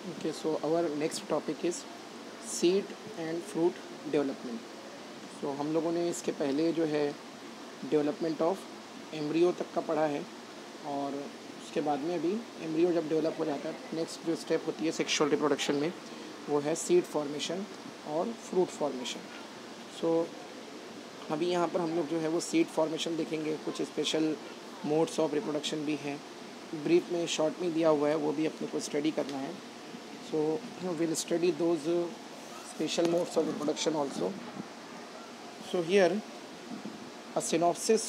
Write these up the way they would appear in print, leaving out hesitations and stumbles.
Okay, so our next topic is seed and fruit development. So हम लोगों ने इसके पहले जो है डेवलपमेंट ऑफ एम्ब्रियो तक का पढ़ा है, और उसके बाद में अभी एम्ब्रियो जब डेवलप हो जाता है नेक्स्ट जो स्टेप होती है सेक्सुअल रिप्रोडक्शन में वो है सीड फॉर्मेशन और फ्रूट फॉर्मेशन. सो अभी यहाँ पर हम लोग जो है वो सीड फॉर्मेशन देखेंगे. कुछ स्पेशल मोड्स ऑफ रिप्रोडक्शन भी हैं, ब्रीफ में शॉर्ट में दिया हुआ है, वो भी अपने को स्टडी करना है. So we'll study those special modes of reproduction also. So here a synopsis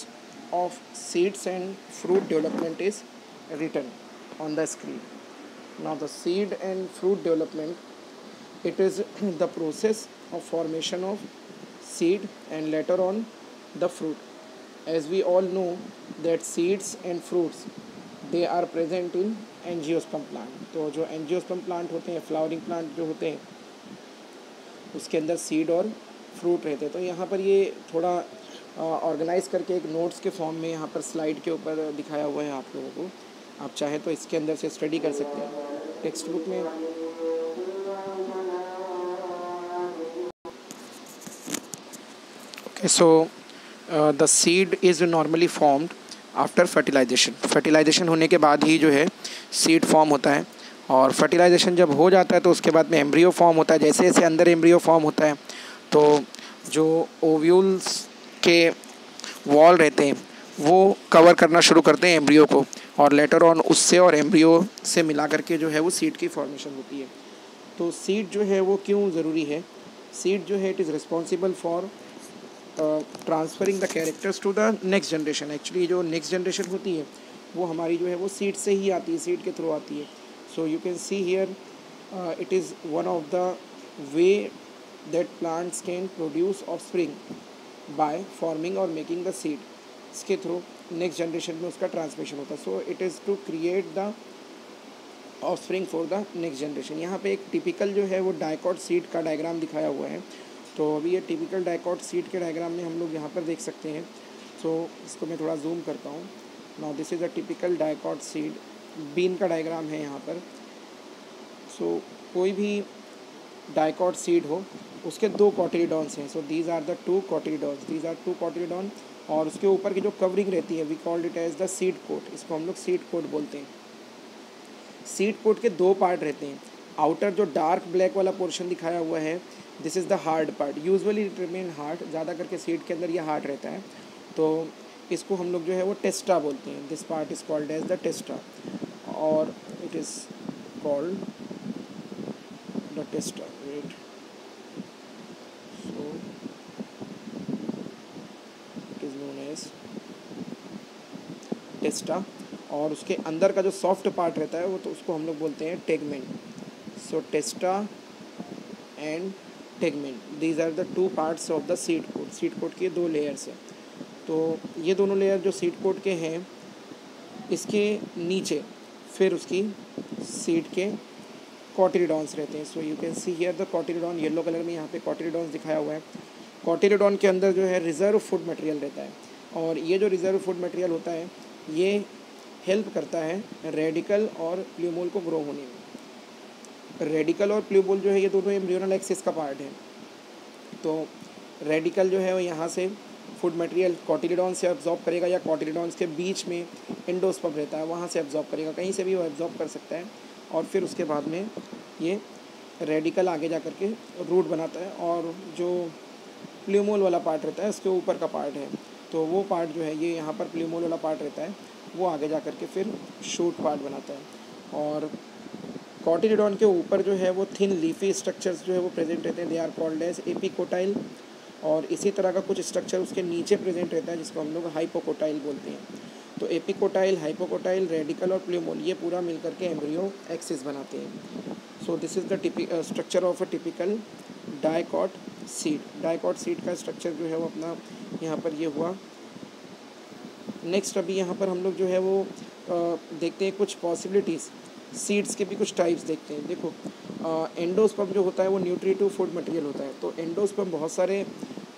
of seeds and fruit development is written on the screen. Now the seed and fruit development, it is the process of formation of seed and later on the fruit. As we all know that seeds and fruits they are present in angiosperm plant. तो जो angiosperm plant होते हैं, flowering plant जो होते हैं, उसके अंदर seed और फ्रूट रहते हैं. तो यहाँ पर ये थोड़ा ऑर्गेनाइज करके एक नोट्स के फॉर्म में यहाँ पर स्लाइड के ऊपर दिखाया हुआ है आप लोगों को. आप चाहे तो इसके अंदर से स्टडी कर सकते हैं टेक्स्ट बुक में. Okay, so the seed is normally formed after fertilization. Fertilization होने के बाद ही जो है सीड फॉर्म होता है, और फर्टिलाइजेशन जब हो जाता है तो उसके बाद में एम्ब्रियो फॉर्म होता है. जैसे जैसे अंदर एम्ब्रियो फॉर्म होता है तो जो ओव्यूल्स के वॉल रहते हैं वो कवर करना शुरू करते हैं एम्ब्रियो को, और लेटर ऑन उससे और एम्ब्रियो से मिला करके जो है वो सीड की फॉर्मेशन होती है. तो सीड जो है वो क्यों ज़रूरी है? सीड जो है it is responsible for transferring the characters to the next generation. Actually जो नेक्स्ट जनरेशन होती है वो हमारी जो है वो सीड से ही आती है, सीड के थ्रू आती है. So you can see here it is one of the way that plants can produce offspring by forming और मेकिंग द सीड. इसके थ्रू नेक्स्ट जनरेशन में उसका ट्रांसमिशन होता है. So it is to create the offspring for the next generation. यहाँ पे एक typical जो है वो डाइकॉट सीड का डायग्राम दिखाया हुआ है. तो अभी ये टिपिकल डाइकॉट सीड के डायग्राम में हम लोग यहाँ पर देख सकते हैं. सो इसको मैं थोड़ा जूम करता हूँ. Now this is a typical dicot seed. Bean का डायग्राम है यहाँ पर. सो कोई भी डाइकॉट सीड हो उसके दो कॉटिलीडॉन्स हैं. So these are the two cotyledon, और उसके ऊपर की जो कवरिंग रहती है we called it as the seed coat. इसको हम लोग सीड कोट बोलते हैं. सीड कोट के दो पार्ट रहते हैं. आउटर जो डार्क ब्लैक वाला पोर्शन दिखाया हुआ है this is the hard part. Usually it remain hard. ज़्यादा करके सीड के अंदर ये हार्ड रहता है. तो इसको हम लोग जो है वो टेस्टा बोलते हैं. This part is called as the testa, और it is called the testa. Right. So it is known as testa. और उसके अंदर का जो सॉफ्ट पार्ट रहता है वो तो उसको हम लोग बोलते हैं tegmen. So testa and tegmen, these are the two parts of the seed coat. Seed coat के दो लेयर्स हैं. तो ये दोनों लेयर जो सीड कोट के हैं इसके नीचे फिर उसकी सीड के कॉटिलीडॉन्स रहते हैं. So you can see here the cotyledon. Yellow colour में यहाँ पे कॉटिलीडॉन्स दिखाया हुआ है. कॉटिलीडॉन के अंदर जो है रिजर्व फूड मटेरियल रहता है, और ये जो रिजर्व फूड मटेरियल होता है ये हेल्प करता है रेडिकल और प्ल्यूमोल को ग्रो होने में. रेडिकल और प्ल्यूमोल जो है ये दोनों एम्ब्रियोनल एक्सिस का पार्ट है. तो रेडिकल जो है वो यहाँ से फूड मटेरियल कॉटिलीडॉन से एब्जॉर्ब करेगा, या कॉटिलीडॉन्स के बीच में एंडोस्पर्म रहता है वहाँ से एब्जॉर्ब करेगा. कहीं से भी वो एब्जॉर्ब कर सकता है. और फिर उसके बाद में ये रेडिकल आगे जा कर के रूट बनाता है, और जो प्ल्यूमोल वाला पार्ट रहता है उसके ऊपर का पार्ट है तो वो पार्ट जो है ये यहाँ पर प्ल्यूमोल वाला पार्ट रहता है वो आगे जा कर के फिर शूट पार्ट बनाता है. और कॉटिलीडॉन के ऊपर जो है वो थिन लीफी स्ट्रक्चर्स जो है वो प्रेजेंट रहते हैं. They are called as epicotyl. और इसी तरह का कुछ स्ट्रक्चर उसके नीचे प्रेजेंट रहता है जिसको हम लोग हाइपोकोटाइल बोलते हैं. तो एपिकोटाइल, हाइपोकोटाइल, रेडिकल और प्ल्यूमोल ये पूरा मिलकर के एम्ब्रियो एक्सिस बनाते हैं. So this is the structure of a typical dicot seed. Dicot seed का स्ट्रक्चर जो है वो अपना यहाँ पर ये हुआ. नेक्स्ट अभी यहाँ पर हम लोग जो है वो देखते हैं कुछ पॉसिबिलिटीज़. सीड्स के भी कुछ टाइप्स देखते हैं. देखो एंडोस्पर्म जो होता है वो न्यूट्रिटिव फूड मटेरियल होता है. तो एंडोस्पर्म बहुत सारे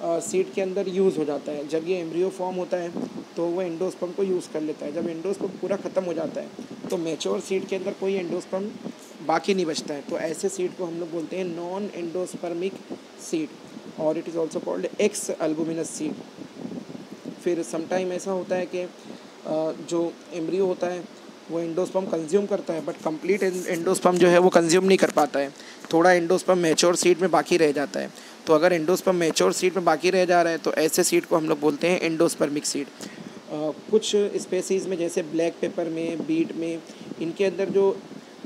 सीड के अंदर यूज़ हो जाता है. जब ये एम्ब्रियो फॉर्म होता है तो वो एंडोस्पर्म को यूज़ कर लेता है. जब एंडोस्पर्म पूरा ख़त्म हो जाता है तो मैच्योर सीड के अंदर कोई एंडोस्पर्म बाकी नहीं बचता है, तो ऐसे सीड को हम लोग बोलते हैं नॉन एंडोस्पर्मिक सीड, और it is also called ex albuminous seed. फिर समटाइम ऐसा होता है कि जो एम्ब्रियो होता है वो एंडोस्पर्म कंज्यूम करता है, बट कंप्लीट एंडोस्पर्म जो है वो कंज्यूम नहीं कर पाता है, थोड़ा एंडोस्पर्म मैच्योर सीड में बाकी रह जाता है। तो अगर एंडोस्पर्म मैच्योर सीड में बाकी रह जा रहा है तो ऐसे सीड को हम लोग बोलते हैं एंडोस्पर्मिक सीड। कुछ स्पेसीज़ में जैसे ब्लैक पेपर में, बीट में, इनके अंदर जो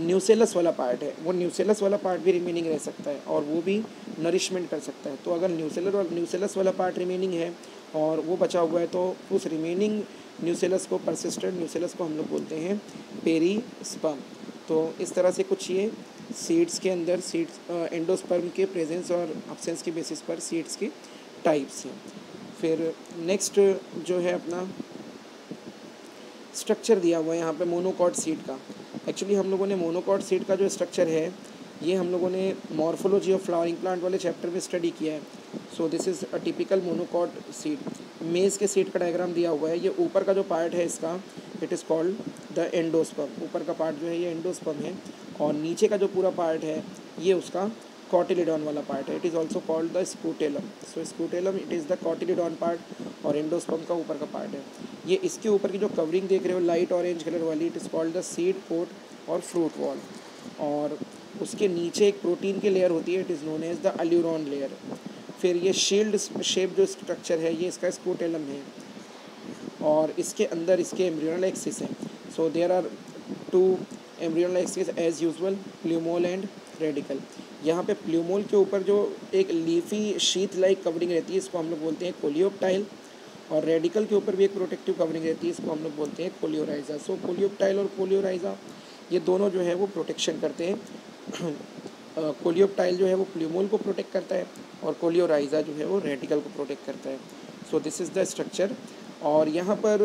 न्यूसेलस वाला पार्ट है वो न्यूसेलस वाला पार्ट भी रिमेनिंग रह सकता है और वो भी नरिशमेंट कर सकता है। तो अगर न्यूसेलस वाला पार्ट रिमेनिंग है और वो बचा हुआ है तो उस रिमेनिंग न्यूसेलस को, परसिस्टेंट न्यूसेलस को हम लोग बोलते हैं पेरीस्पर्म। तो इस तरह से कुछ ये सीड्स के अंदर एंडोस्पर्म के प्रेजेंस और अब्सेंस की बेसिस पर सीड्स के टाइप्स हैं। फिर नेक्स्ट जो है अपना स्ट्रक्चर दिया हुआ है यहाँ पे मोनोकॉट सीड का। एक्चुअली हम लोगों ने मोनोकॉट सीड का जो स्ट्रक्चर है ये हम लोगों ने मॉर्फोलॉजी ऑफ फ्लावरिंग प्लांट वाले चैप्टर में स्टडी किया है। So this is a typical monocot seed. मेज़ के सीड का डायग्राम दिया हुआ है। ये ऊपर का जो पार्ट है इसका it is called the endosperm. ऊपर का पार्ट जो है ये एंडोस्पर्म है और नीचे का जो पूरा पार्ट है ये उसका कॉटिलिडॉन वाला पार्ट है। It is also called the scutellum. So scutellum it is the cotyledon part और एंडोस्पर्म का ऊपर का पार्ट है ये। इसके ऊपर की जो कवरिंग देख रहे हो लाइट ऑरेंज कलर वाली, it is called the seed coat और फ्रूट वॉल। और उसके नीचे एक प्रोटीन की लेयर होती है, it is known as the aleurone layer. फिर ये शील्ड शेप जो स्ट्रक्चर है ये इसका स्कूटेलम है और इसके अंदर इसके एम्ब्रियोनल एक्सिस है। So there are 2 embryonal axis as usual, plumule and radical. यहाँ पे प्ल्यूमोल के ऊपर जो एक लीफी शीथ लाइक कवरिंग रहती है इसको हम लोग बोलते हैं कोलियोप्टाइल, और रेडिकल के ऊपर भी एक प्रोटेक्टिव कवरिंग रहती है इसको हम लोग बोलते हैं कोलियोराइजा। सो कोलियोप्टाइल और कोलियोराइजा ये दोनों जो है वो प्रोटेक्शन करते हैं। कोलियोप्टाइल जो है वो प्ल्यूमोल को प्रोटेक्ट करता है और कोलियोराइजा जो है वो रेडिकल को प्रोटेक्ट करता है। So this is the structure. और यहाँ पर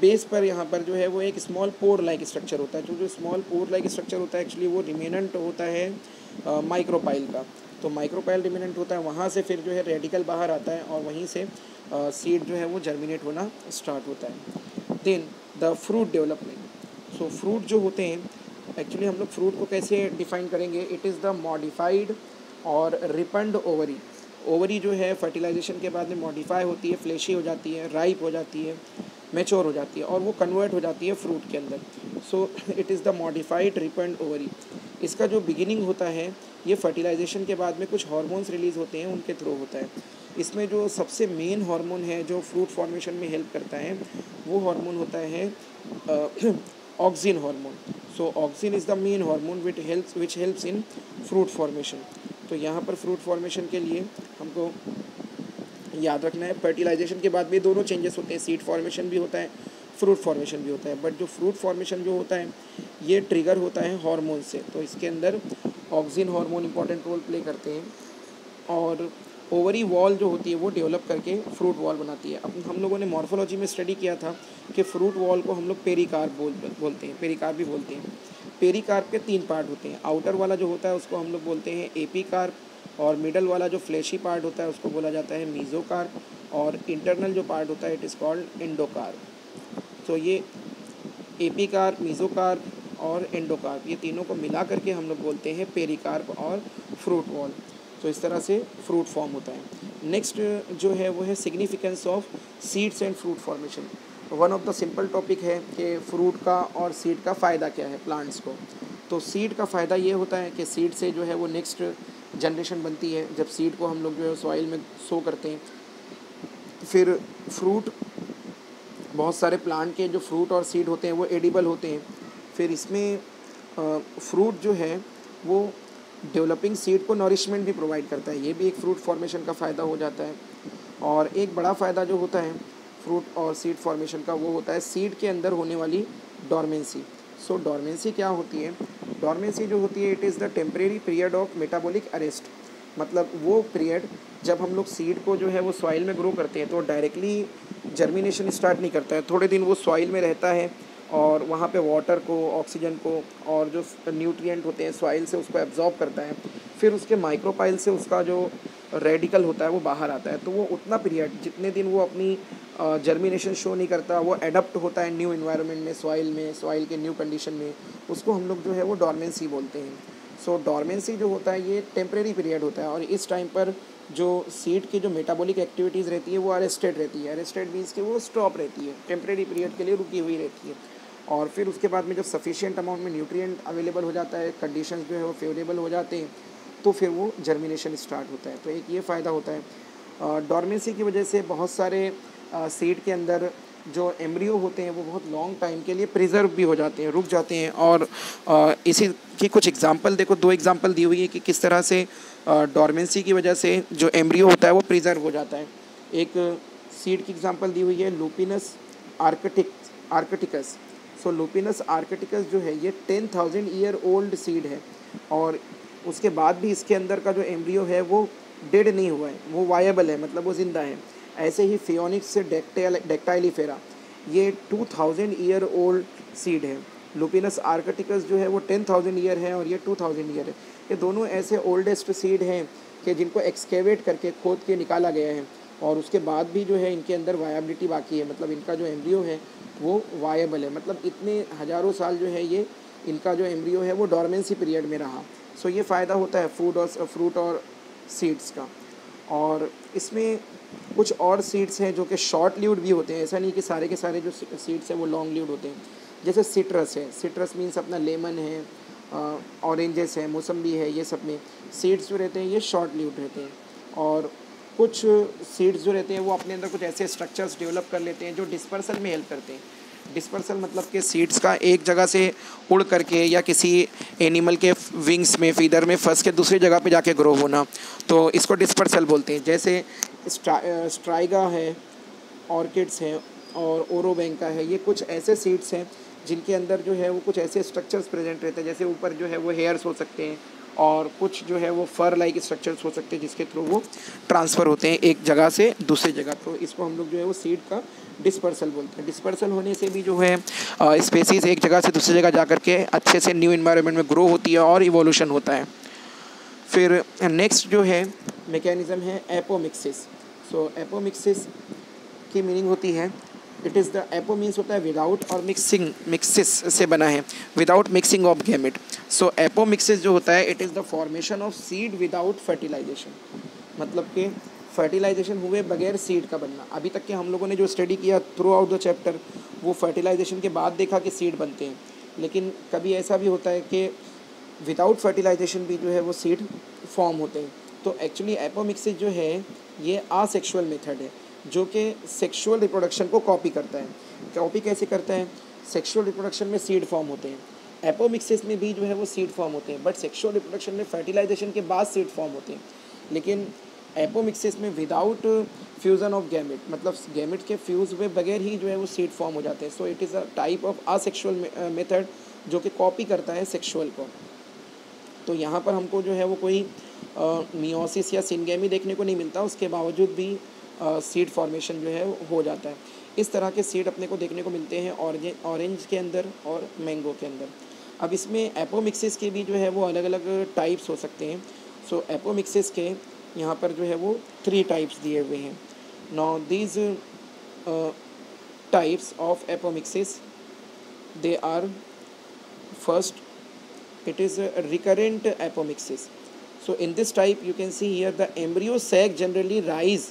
बेस पर यहाँ पर जो है वो एक स्मॉल पोर लाइक स्ट्रक्चर होता है। जो स्मॉल पोर लाइक स्ट्रक्चर होता है एक्चुअली वो रिमेनेंट होता है माइक्रोपाइल का। तो माइक्रोपाइल रिमेनेंट होता है, वहाँ से फिर जो है रेडिकल बाहर आता है और वहीं से सीड जो है वो जर्मिनेट होना स्टार्ट होता है। Then the fruit development. So fruit जो होते हैं एक्चुअली हम लोग फ्रूट को कैसे डिफाइन करेंगे, इट इज़ द मॉडिफाइड और रिपन्ड ओवरी। ओवरी जो है फर्टिलाइजेशन के बाद में मॉडिफाई होती है, फ्लेशी हो जाती है, राइप हो जाती है, मैच्योर हो जाती है और वो कन्वर्ट हो जाती है फ्रूट के अंदर। So it is the modified ripened ovary. इसका जो बिगिनिंग होता है ये फर्टिलाइजेशन के बाद में कुछ हार्मोन्स रिलीज़ होते हैं उनके थ्रू होता है। इसमें जो सबसे मेन हार्मोन है जो फ्रूट फॉर्मेशन में हेल्प करता है वो हार्मोन होता है auxin hormone. So auxin is the main hormone which helps in fruit formation. तो यहाँ पर फ्रूट फॉर्मेशन के लिए हमको याद रखना है फर्टिलाइजेशन के बाद भी दोनों चेंजेस होते हैं, सीड फॉर्मेशन भी होता है, फ्रूट फॉर्मेशन भी होता है। बट जो फ्रूट फॉर्मेशन जो होता है ये ट्रिगर होता है हार्मोन से, तो इसके अंदर auxin hormone important role play करते हैं। और ओवरी वॉल जो होती है वो डेवलप करके फ्रूट वॉल बनाती है। अब हम लोगों ने मॉर्फोलॉजी में स्टडी किया था कि फ्रूट वॉल को हम लोग पेरिकार्प बोलते हैं, पेरिकार्प भी बोलते हैं। पेरिकार्प के 3 पार्ट होते हैं। आउटर वाला जो होता है उसको हम लोग बोलते हैं एपिकार्प और मिडल वाला जो फ्लैशी पार्ट होता है उसको बोला जाता है मीजोकार्प और इंटरनल जो पार्ट होता है इट इज़ कॉल्ड एंडोकार्प। तो ये एपिकार्प, मीजोकार्प और एंडोकार्प ये तीनों को मिला करके हम लोग बोलते हैं पेरिकार्प और फ्रूट वॉल। तो इस तरह से फ्रूट फॉर्म होता है। नेक्स्ट जो है वो है significance of seeds and fruit formation. One of the simple topic है कि फ्रूट का और सीड का फ़ायदा क्या है प्लांट्स को। तो सीड का फ़ायदा ये होता है कि सीड से जो है वो नेक्स्ट जनरेशन बनती है। जब सीड को हम लोग जो है सॉइल में सो करते हैं, फिर फ्रूट, बहुत सारे प्लांट के जो फ्रूट और सीड होते हैं वो एडिबल होते हैं। फिर इसमें फ्रूट जो है वो डेवलपिंग सीड को नॉरिशमेंट भी प्रोवाइड करता है, ये भी एक फ्रूट फॉर्मेशन का फ़ायदा हो जाता है। और एक बड़ा फ़ायदा जो होता है फ्रूट और सीड फॉर्मेशन का वो होता है सीड के अंदर होने वाली डॉर्मेंसी। सो डॉर्मेंसी क्या होती है? डॉर्मेंसी जो होती है it is the temporary period of metabolic arrest. मतलब वो पीरियड जब हम लोग सीड को जो है वो सॉइल में ग्रो करते हैं तो डायरेक्टली जर्मिनेशन स्टार्ट नहीं करता है, थोड़े दिन वो सॉइल में रहता है और वहाँ पे वाटर को, ऑक्सीजन को और जो न्यूट्रिएंट होते हैं सॉइल से उसको एब्जॉर्ब करता है। फिर उसके माइक्रोपाइल से उसका जो रेडिकल होता है वो बाहर आता है। तो वो उतना पीरियड जितने दिन वो अपनी जर्मिनेशन शो नहीं करता, वो एडप्ट होता है न्यू इन्वायरमेंट में, सॉइल के न्यू कंडीशन में, उसको हम लोग जो है वो डॉर्मेंसी बोलते हैं। सो डॉर्मेंसी जो होता है ये टेम्परेरी पीरियड होता है, और इस टाइम पर जो सीड की जो मेटाबॉलिक एक्टिविटीज़ रहती है वो अरेस्टेड रहती है। अरेस्टेड मीन्स कि वो स्टॉप रहती है, टेम्परेरी पीरियड के लिए रुकी हुई रहती है। और फिर उसके बाद में जब सफिशिएंट अमाउंट में न्यूट्रिएंट अवेलेबल हो जाता है, कंडीशंस जो है वो फेवरेबल हो जाते हैं, तो फिर वो जर्मिनेशन स्टार्ट होता है। तो एक ये फ़ायदा होता है। डॉर्मेंसी की वजह से बहुत सारे सीड के अंदर जो एम्ब्रियो होते हैं वो बहुत लॉन्ग टाइम के लिए प्रिजर्व भी हो जाते हैं, रुक जाते हैं। और इसी की कुछ एग्जांपल देखो, 2 एग्जांपल दी हुई है कि किस तरह से डॉर्मेंसी की वजह से जो एम्ब्रियो होता है वो प्रिजर्व हो जाता है। एक सीड की एग्जांपल दी हुई है लुपिनस आर्कटिकस। सो लुपिनस आर्कटिकस जो है ये 10,000 ईयर ओल्ड सीड है, और उसके बाद भी इसके अंदर का जो एम्ब्रियो है वो डेड नहीं हुआ है, वो वायबल है, मतलब वो ज़िंदा है। ऐसे ही फियोनिक्स डेक्टाइलिफेरा, ये 2000 ईयर ओल्ड सीड है। लुपिनस आर्कटिकस जो है वो 10,000 ईयर है, और ये 2000 ईयर है। ये दोनों ऐसे ओल्डेस्ट सीड हैं कि जिनको एक्सकेवेट करके खोद के निकाला गया है, और उसके बाद भी जो है इनके अंदर वायबिलिटी बाकी है, मतलब इनका जो एम्ब्रियो है वो वायबल है, मतलब इतने हज़ारों साल जो है ये इनका जो एम्ब्रियो है वो डॉर्मेंसी पीरियड में रहा। सो ये फ़ायदा होता है फ्रूट और सीड्स का। और इसमें कुछ और सीड्स हैं जो कि शॉर्ट ल्यूड भी होते हैं, ऐसा नहीं कि सारे के सारे जो सीड्स हैं वो लॉन्ग ल्यूड होते हैं। जैसे सिट्रस है, सिट्रस मीन्स अपना लेमन है, ऑरेंजेस है, मौसम्बी है, ये सब में सीड्स जो रहते हैं ये शॉर्ट ल्यूड रहते हैं। और कुछ सीड्स जो रहते हैं वो अपने अंदर कुछ ऐसे स्ट्रक्चर्स डेवलप कर लेते हैं जो डिस्पर्सल में हेल्प करते हैं। डिस्पर्सल मतलब कि सीड्स का एक जगह से उड़ करके या किसी एनिमल के विंग्स में, फीदर में फंस के दूसरी जगह पे जाके ग्रो होना, तो इसको डिस्पर्सल बोलते हैं। जैसे स्ट्राइगा है, ऑर्किड्स हैं और ओरोबैंका है, ये कुछ ऐसे सीड्स हैं जिनके अंदर जो है वो कुछ ऐसे स्ट्रक्चर्स प्रेजेंट रहते हैं, जैसे ऊपर जो है वो हेयर्स हो सकते हैं, और कुछ जो है वो फर लाइक स्ट्रक्चर्स हो सकते हैं जिसके थ्रू वो ट्रांसफ़र होते हैं एक जगह से दूसरी जगह। तो इसको हम लोग जो है वो सीड का डिस्पर्सल बोलते हैं। डिस्पर्सल होने से भी जो है स्पेसीज़ एक जगह से दूसरी जगह जा कर के अच्छे से न्यू इन्वायरमेंट में ग्रो होती है और इवोल्यूशन होता है। फिर नेक्स्ट जो है मैकेनिज़्म है एपोमिक्सिस। सो एपोमिक्सिस की मीनिंग होती है, it is the apo means होता है विदाउट, और मिक्सिस से बना है without mixing of gamete. So apomixis जो होता है it is the formation of seed without fertilization, मतलब कि फर्टिलाइजेशन हुए बगैर सीड का बनना। अभी तक के हम लोगों ने जो स्टडी किया थ्रू आउट द चैप्टर, वो फर्टिलाइजेशन के बाद देखा कि सीड बनते हैं, लेकिन कभी ऐसा भी होता है कि विदाउट फर्टिलाइजेशन भी जो है वो सीड फॉर्म होते हैं। तो एक्चुअली एपोमिक्सिस जो है ये आसेक्सुअल मेथड है जो कि सेक्सुअल रिप्रोडक्शन को कॉपी करता है। कॉपी कैसे करता है? सेक्सुअल रिप्रोडक्शन में सीड फॉर्म होते हैं, एपोमिक्सिस में भी जो है वो सीड फॉर्म होते हैं, बट सेक्सुअल रिप्रोडक्शन में फर्टिलाइजेशन के बाद सीड फॉर्म होते हैं। लेकिन एपोमिक्सिस में विदाउट फ्यूज़न ऑफ गैमेट, मतलब गैमेट के फ्यूज़ हुए बगैर ही जो है वो सीड फॉर्म हो जाते हैं। सो it is a type of asexual method जो कि कॉपी करता है सेक्सुअल को। तो यहाँ पर हमको जो है वो कोई मियोसिस या सिनगेमी देखने को नहीं मिलता, उसके बावजूद भी सीड फॉर्मेशन जो है हो जाता है। इस तरह के सीड अपने को देखने को मिलते हैं ऑरेंज के अंदर और मैंगो के अंदर। अब इसमें एपोमिक्सिस के भी जो है वो अलग अलग टाइप्स हो सकते हैं। सो एपोमिक्सिस के यहाँ पर जो है वो 3 टाइप्स दिए हुए हैं। Now these types of apomixis they are, first it is a recurrent apomixis. So in this type you can see here the embryo sac generally rise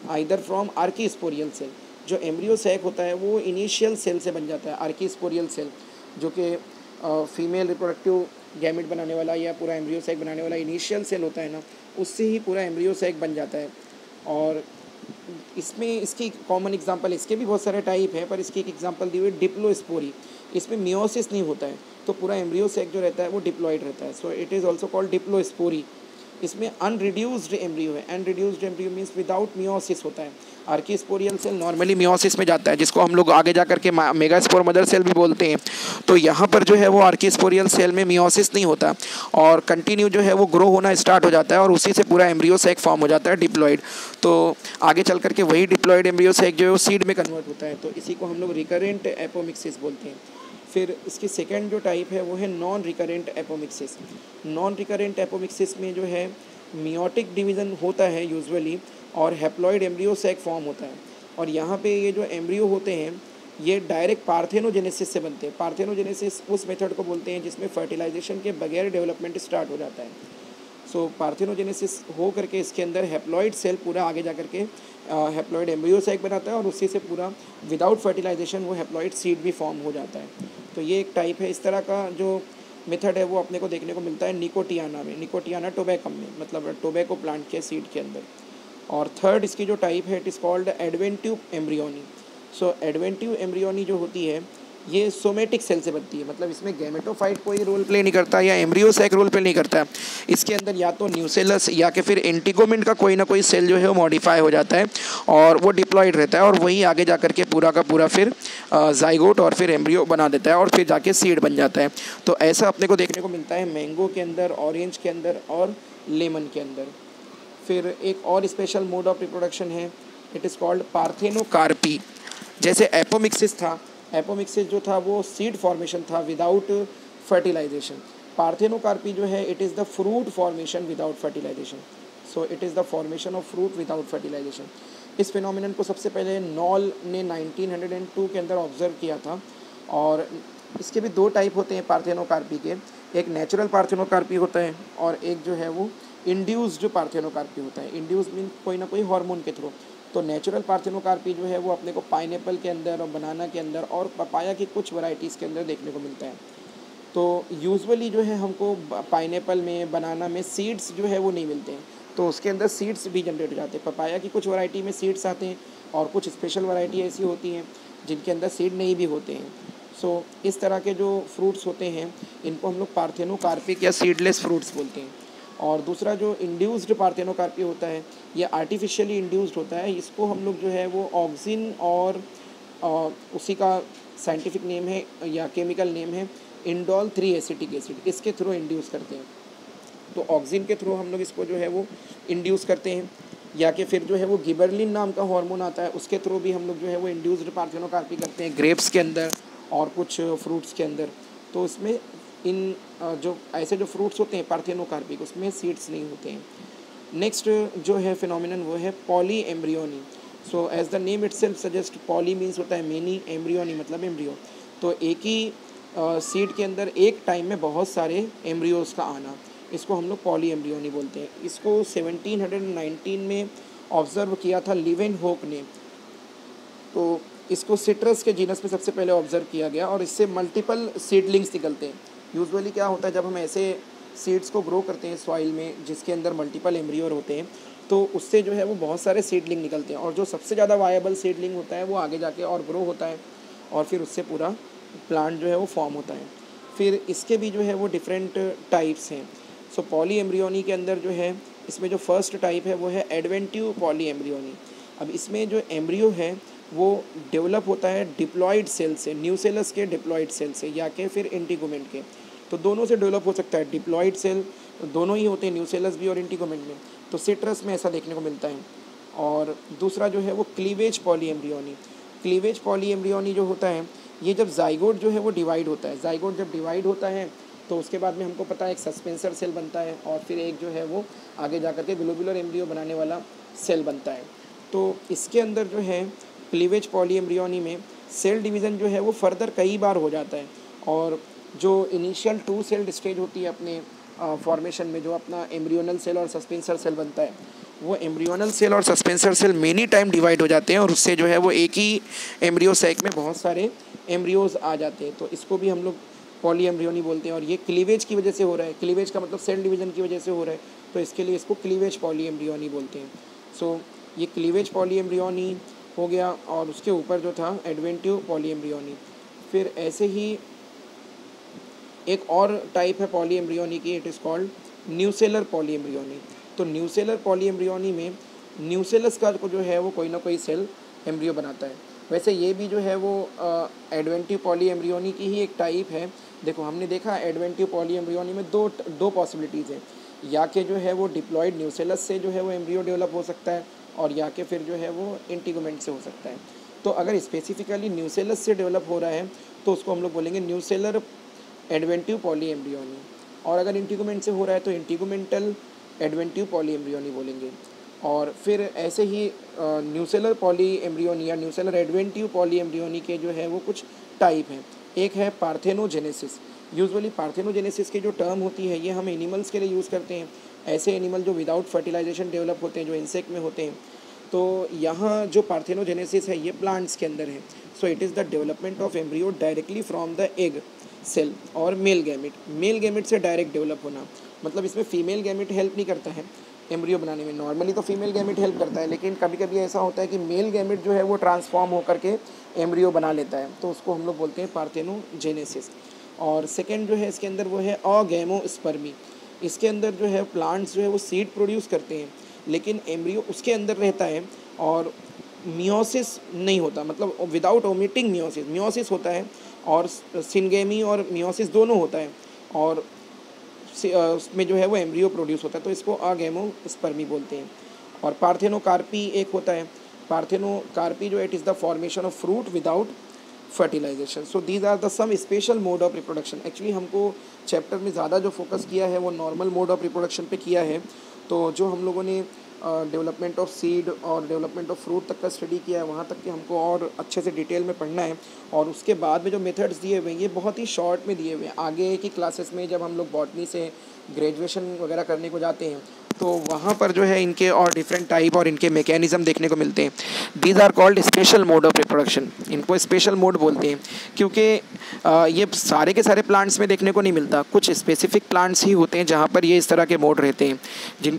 either from archisporial cell. जो embryo sac होता है वो initial cell से बन जाता है, आर्कीस्पोरियल cell, जो कि फीमेल रिप्रोडक्टिव गैमेट बनाने वाला या पूरा एम्ब्रियो सैक बनाने वाला इनिशियल सेल होता है ना, उससे ही पूरा एम्ब्रियो सैक बन जाता है। और इसमें इसकी कॉमन एग्जांपल, इसके भी बहुत सारे टाइप हैं, पर इसकी एक एग्जांपल दी हुई डिप्लोस्पोरी। इसमें मियोसिस नहीं होता है, तो पूरा एम्ब्रियो सैक जो रहता है वो डिप्लॉइड रहता है। So it is also called diplospory. इसमें अनरिड्यूस्ड एम्ब्रियो है, unreduced embryo means without meiosis होता है। आर्कीस्पोरियल सेल नॉर्मली मियोसिस में जाता है, जिसको हम लोग आगे जा करके मेगास्पोर मदर सेल भी बोलते हैं। तो यहाँ पर जो है वो आर्कीस्पोरियल सेल में मियोसिस नहीं होता, और कंटिन्यू जो है वो ग्रो होना स्टार्ट हो जाता है, और उसी से पूरा एम्ब्रियो सैक फॉर्म हो जाता है डिप्लॉइड। तो आगे चल करके वही डिप्लॉइड एम्ब्रियो सैक जो है वो सीड में कन्वर्ट होता है। तो इसी को हम लोग रिकरेंट एपोमिक्सिस बोलते हैं। फिर इसकी सेकेंड जो टाइप है वो है non recurrent apomixis. Non recurrent apomixis में जो है मियोटिक डिवीज़न होता है यूजुअली, और हैप्लॉइड एम्ब्रियो सैक फॉर्म होता है। और यहाँ पे ये जो एम्ब्रियो होते हैं ये डायरेक्ट पार्थेनोजेनेसिस से बनते हैं। पार्थेनोजेनेसिस उस मेथड को बोलते हैं जिसमें फर्टिलाइजेशन के बगैर डेवलपमेंट स्टार्ट हो जाता है। सो पार्थेनोजेनेसिस हो करके इसके अंदर हैप्लॉइड सेल पूरा आगे जा करके हैप्लॉइड एम्ब्रियो साइक बनाता है और उसी से पूरा विदाउट फर्टिलाइजेशन वो हैप्लॉइड सीड भी फॉर्म हो जाता है। तो ये एक टाइप है। इस तरह का जो मेथड है वो अपने को देखने को मिलता है निकोटियाना में, निकोटियाना टोबैकम में, मतलब टोबैको प्लांट के सीड के अंदर। और थर्ड इसकी जो टाइप है it is called adventive embryony. So adventive embryony जो होती है ये सोमेटिक सेल से बनती है, मतलब इसमें गैमेटोफाइट कोई रोल प्ले नहीं करता या एम्ब्रियो सैक रोल प्ले नहीं करता है। इसके अंदर या तो न्यूसेलस या कि फिर इंटीगोमेंट का कोई ना कोई सेल जो है वो मॉडिफाई हो जाता है और वो डिप्लॉयड रहता है और वही आगे जा कर के पूरा का पूरा फिर जाइगोट और फिर एम्ब्रियो बना देता है और फिर जाके सीड बन जाता है। तो ऐसा अपने को देखने को मिलता है मैंगो के अंदर, ऑरेंज के अंदर और लेमन के अंदर। फिर एक और स्पेशल मोड ऑफ रिप्रोडक्शन है, इट इज़ कॉल्ड पार्थेनोकार्पी। जैसे एपोमिक्सिस था, एपोमिक्सिस जो था वो सीड फॉर्मेशन था विदाउट फर्टिलाइजेशन। पार्थेनोकार्पी जो है it is the fruit formation without fertilization. So it is the formation of fruit without fertilization. इस फिनोमिनन को सबसे पहले नॉल ने 1902 के अंदर ऑब्जर्व किया था। और इसके भी दो टाइप होते हैं पार्थेनोकार्पी के, एक नेचुरल पार्थेनोकार्पी होता है और एक जो है वो इंड्यूस्ड पार्थेनोकार्पी होता है। इंड्यूस्ड मीन कोई ना कोई हार्मोन के थ्रू। तो नेचुरल पार्थेनोकार्पी जो है वो अपने को पाइनएप्पल के अंदर और बनाना के अंदर और पपाया की कुछ वैरायटीज़ के अंदर देखने को मिलता है। तो यूजुअली जो है हमको पाइनएप्पल में, बनाना में सीड्स जो है वो नहीं मिलते हैं, तो उसके अंदर सीड्स भी जनरेट हो जाते हैं। पपाया की कुछ वैरायटी में सीड्स आते हैं और कुछ स्पेशल वैरायटी ऐसी होती हैं जिनके अंदर सीड नहीं भी होते हैं। सो इस तरह के जो फ्रूट्स होते हैं इनको हम लोग पार्थेनोकार्पिक या सीडलेस फ्रूट्स बोलते हैं। और दूसरा जो इंड्यूस्ड पार्थेनोकार्पी होता है ये आर्टिफिशियली इंड्यूस्ड होता है। इसको हम लोग जो है वो ऑक्सिन और उसी का साइंटिफिक नेम है या केमिकल नेम है इंडोल 3 एसिटिक एसिड, इसके थ्रू इंड्यूस करते हैं। तो ऑक्सिन के थ्रू हम लोग इसको जो है वो इंड्यूस करते हैं, या कि फिर जो है वो गिबरलिन नाम का हार्मोन आता है उसके थ्रू भी हम लोग जो है वो इंड्यूस्ड पार्थेनोकार्पी करते हैं ग्रेप्स के अंदर और कुछ फ्रूट्स के अंदर। तो इसमें इन जो ऐसे जो फ्रूट्स होते हैं पार्थेनोकार्पिक उसमें सीड्स नहीं होते हैं। नेक्स्ट जो है फिनोमिनन वो है poly embryony. So as the name itself suggest, poly means होता है मेनी, एम्ब्रियोनी मतलब एम्ब्रियो। तो एक ही सीड के अंदर एक टाइम में बहुत सारे एम्ब्रियोज का आना, इसको हम लोग पॉली एम्ब्रियोनी बोलते हैं। इसको 1719 में ऑब्जर्व किया था लीवेनहोक ने। तो इसको सिट्रस के जीनस में सबसे पहले ऑब्जर्व किया गया और इससे मल्टीपल सीडलिंग्स निकलते हैं। यूजुअली क्या होता है जब हम ऐसे सीड्स को ग्रो करते हैं सॉइल में जिसके अंदर मल्टीपल एम्ब्रियो होते हैं तो उससे जो है वो बहुत सारे सीडलिंग निकलते हैं और जो सबसे ज़्यादा वायबल सीडलिंग होता है वो आगे जाके और ग्रो होता है और फिर उससे पूरा प्लांट जो है वो फॉर्म होता है। फिर इसके भी जो है वो डिफरेंट टाइप्स हैं। सो पॉली एम्ब्रियोनी के अंदर जो है इसमें जो फर्स्ट टाइप है वो है एडवेंटिव पॉली एम्ब्रियोनी। अब इसमें जो एम्ब्रियो है वो डेवलप होता है डिप्लॉयड सेल से, न्यूसेलस के डिप्लॉयड सेल से या कि फिर इंटीगोमेंट के, तो दोनों से डेवलप हो सकता है। डिप्लॉयड सेल दोनों ही होते हैं, न्यूसेलस भी और इंटीगोमेंट में, तो सिट्रस में ऐसा देखने को मिलता है। और दूसरा जो है वो cleavage poly embryony. Cleavage poly embryony जो होता है ये जब जाइगोट जो है वो डिवाइड होता है, जाइगोट जब डिवाइड होता है तो उसके बाद में हमको पता है एक सस्पेंसर सेल बनता है और फिर एक जो है वो आगे जा कर के ग्लोबुलर एम्ब्रियो बनाने वाला सेल बनता है। तो इसके अंदर जो है क्लीवेज पॉली एम्ब्रियोनी में सेल डिवीज़न जो है वो फर्दर कई बार हो जाता है और जो इनिशियल 2 सेल्ड स्टेज होती है अपने फॉर्मेशन में, जो अपना एम्ब्रियोनल सेल और सस्पेंसर सेल बनता है, वो एम्ब्रियोनल सेल और suspensor cell many time divide हो जाते हैं और उससे जो है वो एक ही एम्ब्रियो सैक में बहुत सारे एम्ब्रियोज आ जाते हैं। तो इसको भी हम लोग पॉली एम्ब्रियोनी बोलते हैं और ये क्लीवेज की वजह से हो रहा है, क्लीवेज का मतलब सेल डिवीज़न की वजह से हो रहा है, तो इसके लिए इसको क्लीवेज पॉली एम्ब्रियोनी बोलते हैं। सो ये क्लीवेज पॉली एम्ब्रियोनी हो गया और उसके ऊपर जो था एडवेंटिव पॉली एम्ब्रियोनी। फिर ऐसे ही एक और टाइप है पॉली एम्ब्रियोनी की, it is called nucellar poly embryony. तो न्यूसेलर पॉली एम्ब्रियोनी में न्यूसेलस का जो है वो कोई ना कोई सेल एम्ब्रियो बनाता है। वैसे ये भी जो है वो एडवेंटिव पॉली एम्ब्रियोनी की ही एक टाइप है। देखो हमने देखा एडवेंटिव पॉली एम्ब्रियोनी में दो पॉसिबिलिटीज़ हैं, या कि जो है वो डिप्लॉयड न्यूसेलस से जो है वो एम्ब्रियो डेवलप हो सकता है और या कि फिर जो है वो इंटीगोमेंट से हो सकता है। तो अगर स्पेसिफिकली न्यूसेलस से डेवलप हो रहा है तो उसको हम लोग बोलेंगे न्यूसेलर एडवेंटिव पॉली एम्ब्रियोनी, और अगर इंटीगोमेंट से हो रहा है तो इंटीगोमेंटल एडवेंटिव पॉली एम्ब्रियोनी बोलेंगे। और फिर ऐसे ही न्यूसेलर पॉली एम्ब्रियोनी या न्यूसेलर एडवेंटिव पॉली एम्ब्रियोनी के जो है वो कुछ टाइप हैं। एक है पार्थेनोजेनेसिस। यूजुअली पार्थेनोजेनेसिस की जो टर्म होती है ये हम एनिमल्स के लिए यूज़ करते हैं, ऐसे एनिमल जो विदाउट फर्टिलाइजेशन डेवलप होते हैं, जो इंसेक्ट में होते हैं। तो यहाँ जो पार्थेनोजेनेसिस है ये प्लांट्स के अंदर है। So it is the development of embryo directly from the egg cell और मेल गैमेट से डायरेक्ट डेवलप होना। मतलब इसमें फीमेल गैमेट हेल्प नहीं करता है एम्ब्रियो बनाने में। नॉर्मली तो फीमेल गैमेट हेल्प करता है, लेकिन कभी कभी ऐसा होता है कि मेल गैमेट जो है वो ट्रांसफॉर्म होकर के एम्ब्रियो बना लेता है, तो उसको हम लोग बोलते हैं पार्थेनोजेनेसिस। और सेकेंड जो है इसके अंदर वो है ऑगैमोस्पर्मी। इसके अंदर जो है प्लांट्स जो है वो सीड प्रोड्यूस करते हैं, लेकिन एम्ब्रियो उसके अंदर रहता है और मियोसिस नहीं होता, मतलब विदाउट ओमिटिंग मियोसिस होता है और सिनगेमी और मियोसिस दोनों होता है, और उसमें जो है वो एम्ब्रियो प्रोड्यूस होता है, तो इसको अगैमोस्पर्मी बोलते हैं। और पार्थेनोकार्पी एक होता है। पार्थेनोकार्पी जो it is the formation of fruit without fertilization. So these are the some special mode of reproduction. Actually हमको चैप्टर में ज़्यादा जो फोकस किया है वो नॉर्मल मोड ऑफ रिप्रोडक्शन पे किया है। तो जो हम लोगों ने डेवलपमेंट ऑफ सीड और डेवलपमेंट ऑफ फ्रूट तक का स्टडी किया है, वहाँ तक के हमको और अच्छे से डिटेल में पढ़ना है। और उसके बाद में जो मेथड्स दिए हुए हैं ये बहुत ही शॉर्ट में दिए हुए हैं। आगे की क्लासेस में जब हम लोग बॉटनी से ग्रेजुएशन वगैरह करने को जाते हैं तो वहाँ पर जो है इनके और डिफरेंट टाइप और इनके मैकेनिज़्म देखने को मिलते हैं। These are called special mode of reproduction. इनको स्पेशल मोड बोलते हैं क्योंकि ये सारे के सारे प्लांट्स में देखने को नहीं मिलता। कुछ स्पेसिफिक प्लांट्स ही होते हैं जहाँ पर ये इस तरह के मोड रहते हैं,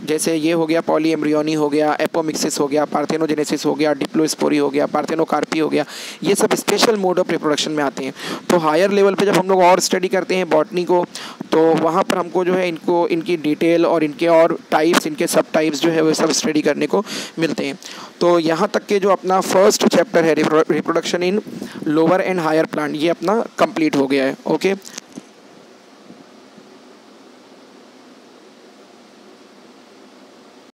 जैसे ये हो गया पॉली एम्ब्रियोनी हो गया, एपोमिक्सिस हो गया, पार्थेनोजेनेसिस हो गया, डिप्लोस्पोरी हो गया, पार्थेनोकार्पी हो गया। ये सब स्पेशल मोड ऑफ रिप्रोडक्शन में आते हैं। तो हायर लेवल पे जब हम लोग और स्टडी करते हैं बॉटनी को, तो वहाँ पर हमको जो है इनको इनकी डिटेल और इनके और टाइप्स, इनके सब टाइप्स जो है वो सब स्टडी करने को मिलते हैं। तो यहाँ तक के जो अपना फर्स्ट चैप्टर है reproduction in lower and higher plant, ये अपना कंप्लीट हो गया है। ओके।